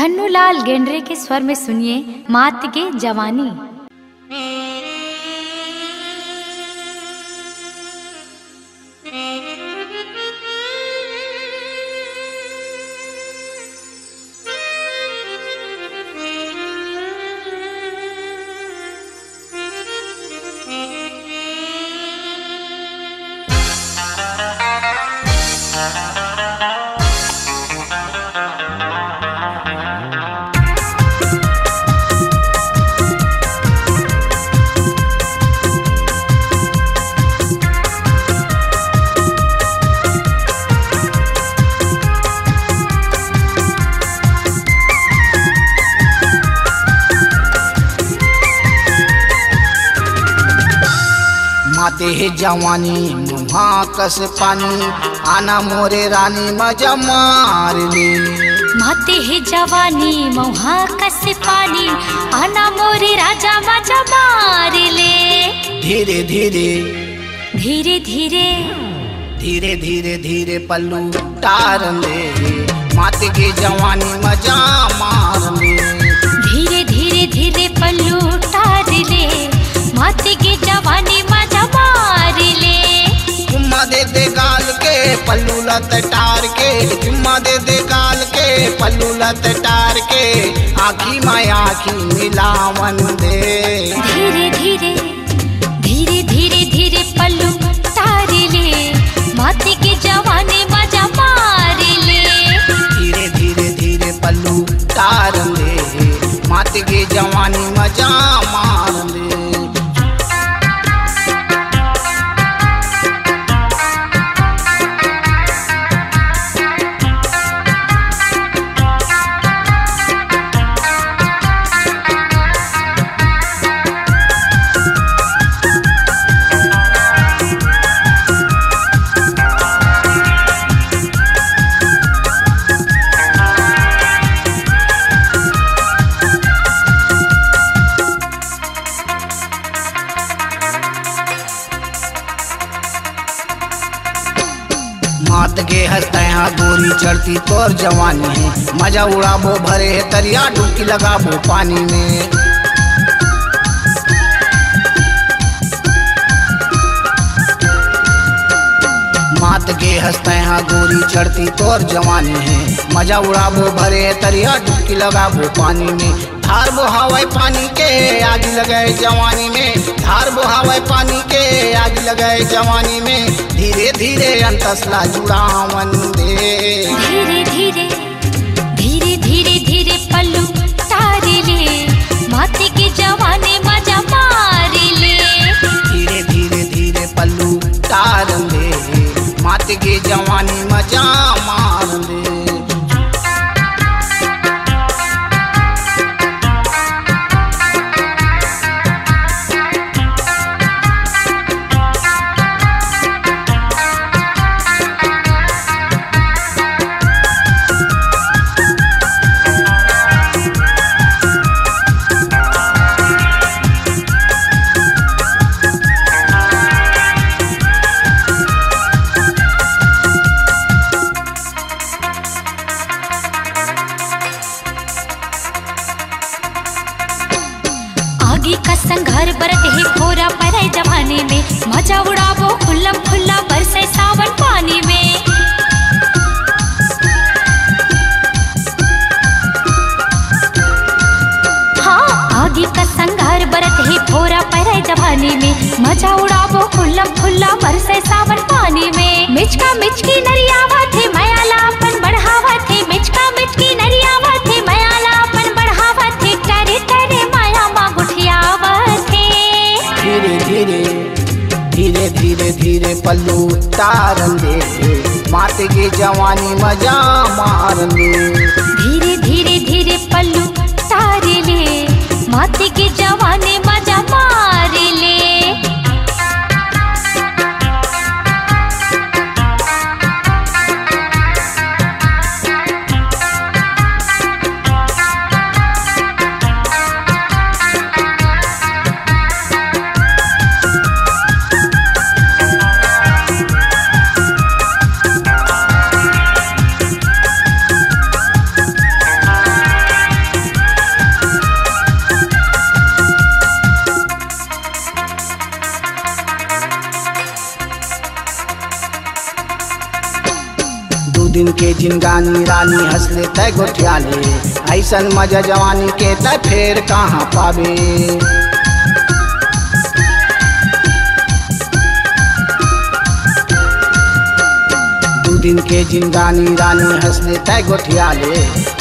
धन्नूलाल गेंडरे के स्वर में सुनिए मात के जवानी। माते है जवानी मुहा कस पानी, आना मोरे रानी मजा मार ले। माते है जवानी मुहा कस पानी, आना मोरे राजा मजा मार ले। धीरे धीरे धीरे धीरे धीरे धीरे धीरे पल्लू तार ले, माते के जवानी मजा मार ले। धीरे धीरे धीरे पल्लू तार ले, माते के जवानी मजा मार ले। चुम्मा दे दे गाल के पल्लू लत टार के, चुम्मा दे दे गाल के पल्लू लत टार के, आखी में आखी मिलावन दे। धीरे धीरे धीरे धीरे धीरे पल्लू तार ले, माते के जवानी मजा मार ले। धीरे धीरे धीरे पल्लू तार ले, माते के जवानी मजा मार ले। मात के हंसते यहाँ गोरी चढ़ती तोर जवानी है, मजा उड़ाबो भरे है तरिया डुबकी लगाबो पानी में। मात के हंसते यहाँ गोरी चढ़ती तोर जवानी है, मजा उड़ाबो भरे है तरिया डुबकी लगाबो पानी में। धार बहावे पानी के आग लगाए जवानी में, धार बहावे पानी के आग लगाए जवानी में। धीरे धीरे अंतसला जुड़ावन दे। धीरे धीरे धीरे धीरे धीरे पल्लू तार ले, माते के जवानी मजा मार ले। धीरे धीरे धीरे पल्लू तार ले, माते के जवानी मजा मार ले। आगे का संघार बरत है खोरा परे जवानी में, मजा उड़ाबो खुल्लम खुल्ला बरसे सावन पानी में। हाँ, आगे का संघार बरत है खोरा परे जवानी में, मजा उड़ाबो खुल्लम खुल्ला बरसे सावन पानी में। मिचका मिचकी नरियावा थे मयालापन बढ़ावा थे, मिचका मिचकी नरियावा थे मयालापन बढ़ावा थे, करे करे माया मा गुठियावा थे। धीरे धीरे धीरे धीरे धीरे पल्लू तार ले, माते के जवानी मजा मार ले। धीरे धीरे धीरे पल्लू तार ले, माते के जवानी मजा मार ले। दिन के जिनगानी रानी हंसले तय गोठियाले, ऐसन मजा जवानी के तय फेर कहाँ पावे। दिन के जिनगानी रानी हंसले तय गोठियाले,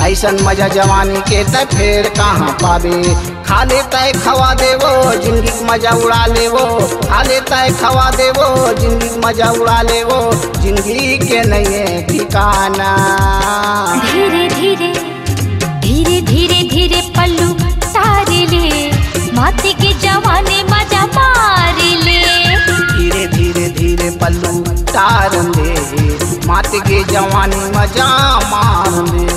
ऐसन मजा जवानी के तय फेर कहाँ पावे। खा ले तय खवा देवो जिंदगी मजा उड़ा लेवो, खा ले तय खवा देवो जिंदगी मजा उड़ा लेवो, जिंदगी के नहीं ठिकाना। धीरे धीरे धीरे धीरे धीरे पल्लू तारे ले, माथे के जवानी मजा मार ले। धीरे धीरे धीरे पल्लू तार ले, माथे के जवानी मजा मार ले।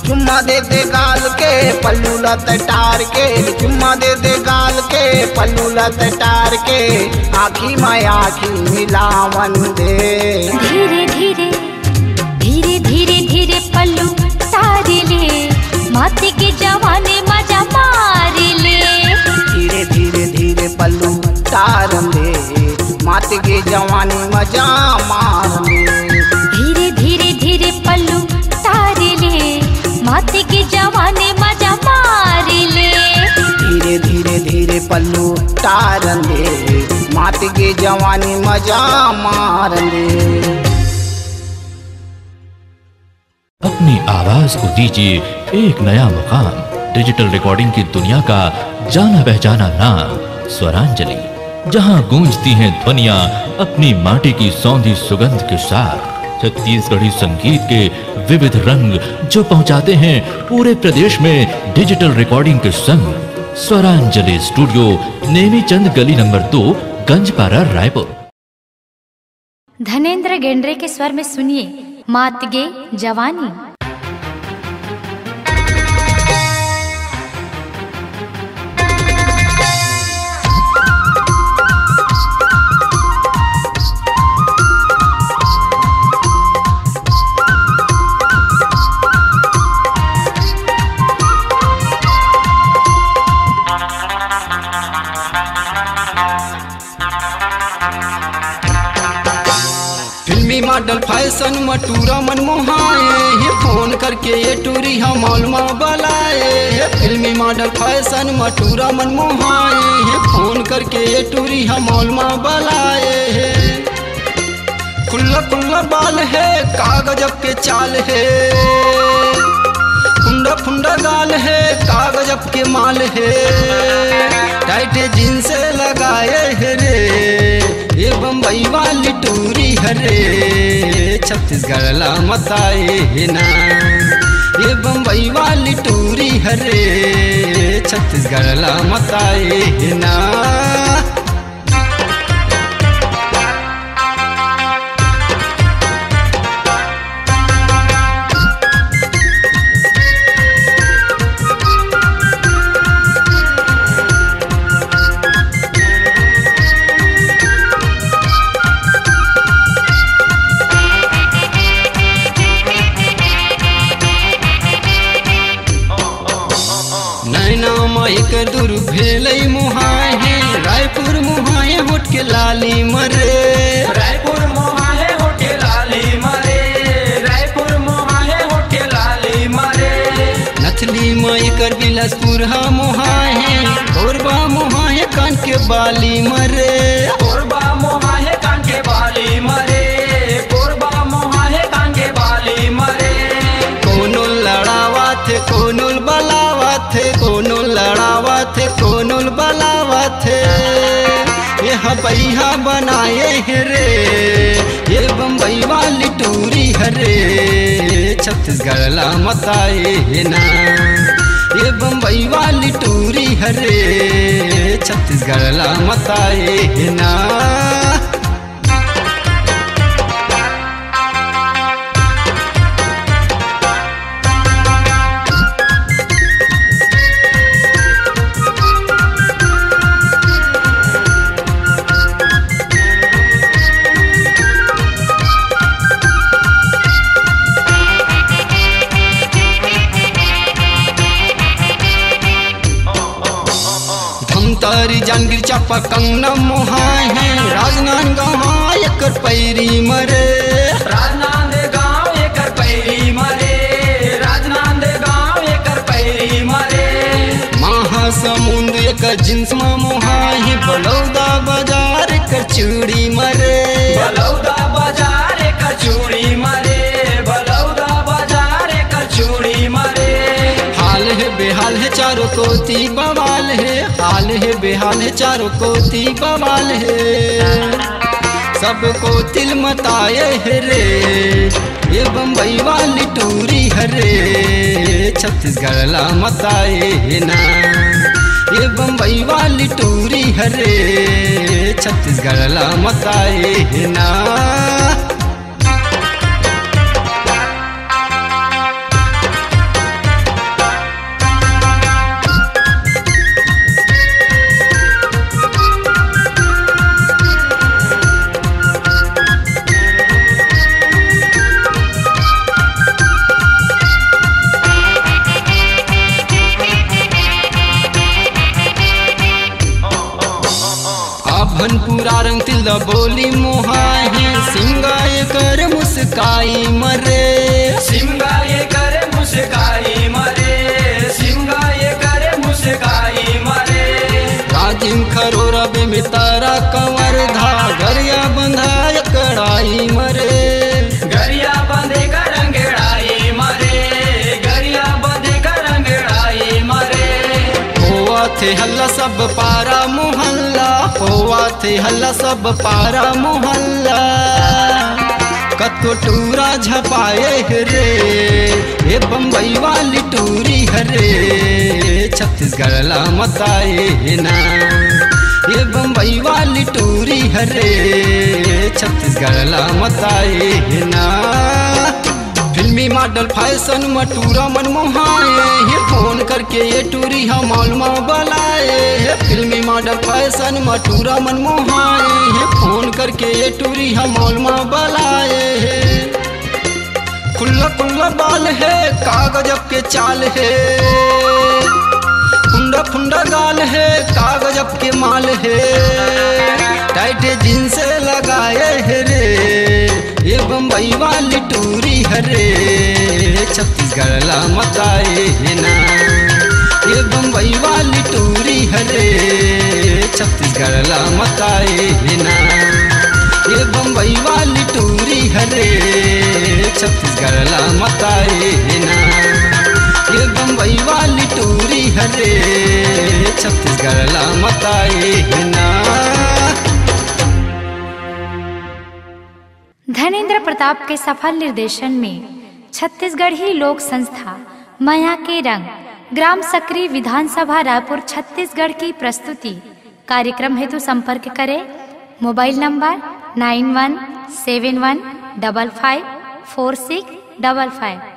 चुम्मा दे दे गाल के पल्लू लत टार के, चुम्मा दे दे गाल के पल्लू लत टार के, आँखी में आँखी मिलावन दे। धीरे धीरे धीरे धीरे धीरे पल्लू तारे ले, माथे के जवानी मजा मार ले। धीरे धीरे धीरे पल्लू तार ले, माथे के जवानी मजा मार ले। धीरे धीरे धीरे पल्लू तारे ले, माथे के जवानी मजा मार ले। धीरे धीरे धीरे पल्लू तार ले, माथे के जवानी मजा मार ले। अपनी आवाज को दीजिए एक नया मुकाम। डिजिटल रिकॉर्डिंग की दुनिया का जाना पहचाना नाम स्वरांजलि, जहां गूंजती हैं ध्वनियां अपनी माटी की सौंधी सुगंध के साथ। छत्तीसगढ़ी संगीत के विविध रंग जो पहुंचाते हैं पूरे प्रदेश में डिजिटल रिकॉर्डिंग के संग। स्वरांजलि स्टूडियो, नेमीचंद गली नंबर 2, गंजपारा, रायपुर। धनेंद्र गेंड्रे के स्वर में सुनिए मात गे जवानी। मॉडल फैशन मटूरा मन मोहाए, फोन करके ये टूरी हम मॉल में बुलाए। फिल्मी मॉडल फैशन मटूरा मन मोहाए, फोन करके ये टूरी हम मॉल में बुलाए। खुल्ला खुल्ला बाल है कागज के चाल है, फुंडा फुंडा गाल है कागज के माल है। टाइट जींस लगाए है रे, ये बम्बई वाली टूरी हरे, छत्तीसगढ़ ला मताए है ना। ये बम्बई वाली टूरी हरे, छत्तीसगढ़ ला मताए है ना। एक दूर भेलै मुहाए है, रायपुर मुहाए होट के लाली मरे। रायपुर मुहाए होट के लाली मरे, रायपुर मुहाए होट के लाली मरे। नथली में एकर बिलासपुर हा मुहाए है, कोरबा मुहाए कान के बाली मरे। कोरबा मुहाए कान के बाली मरे, कोरबा मुहाए कान के बाली मरे। कोनो लड़ावा थे कोनो बलावा थे, कोनो लड़ावा थे कोनो बलावा थे। यह बैहा बनाए है रे, ये बम्बई वाली टूरी हरे, छत्तीसगढ़ ला मताए है ना। ये बम्बई वाली टूरी हरे, छत्तीसगढ़ ला मताए है ना। तारी जानगिर चापा कंगना मोहाए है, राजनांदगांव एकर पैरी मरे। राजनांदगांव एकर महासमुंद एक जिन्स में मोहाही बलौदा बाजार कर चूड़ी मरे बलौदा बाजार का चूड़ी मरे बलौदा बाजार का चूड़ी मरे हाल है बेहाल है चारों कोती बवाल है हाल है बेहाल है चारों कोती बवाल है सबको तिल मताए है रे ये बम्बई वाली टूरी हरे छत्तीसगढ़ ला मताए है ना ये बम्बई वाली टूरी हरे छत्तीसगढ़ ला मताए है ना भनपुरा रंग तिल बोली मोहाए सिंगाए कर मुस्काई मरे सिंगाए कर मुस्काई मरे सिंगाए कर मुस्काई मरे राजिम खरोरा बे में तारा कंवर धा गरिया बंधाय कड़ाई मरे गरिया बंधे का रंगड़ाई मरे गरिया बंधे का रंगड़ाई मरे होआ थे हल्ला सब पारा मोहल्ला होआ थे हल्ला सब पारा मोहल्ला कतो टूरा झपाए रे ये बम्बई वाली टूरी हरे छत्तीसगढ़ ला मताए ना ये बम्बई वाली टूरी हरे छत्तीसगढ़ ला मताए ना फिल्मी मॉडल फैशन मटूरा मन मोहाए ये फोन करके ये टूरी हम मॉल में बुलाए फिल्मी मॉडल फैशन मटूरा मन मोहाए ये फोन करके ये टूरी हम मॉल में बुलाए खुल्ला खुल्ला बाल है कागज के चाल है फुंडा फुंडा गाल है कागज के माल है टाइट जींस लगाए है रे ये बम्बई वाली टूरी हरे छत्तीसगढ़ ला मताए है ना ये बम्बई वाली टूरी हरे छत्तीसगढ़ ला मताए है ना ये बम्बई वाली टूरी हरे छत्तीसगढ़ ला मताए है ना ये बम्बई वाली टूरी हरे छत्तीसगढ़ ला मताए है ना। धनेंद्र प्रताप के सफल निर्देशन में छत्तीसगढ़ी लोक संस्था माया के रंग ग्राम सकरी विधानसभा रायपुर छत्तीसगढ़ की प्रस्तुति। कार्यक्रम हेतु संपर्क करें मोबाइल नंबर 9171554655।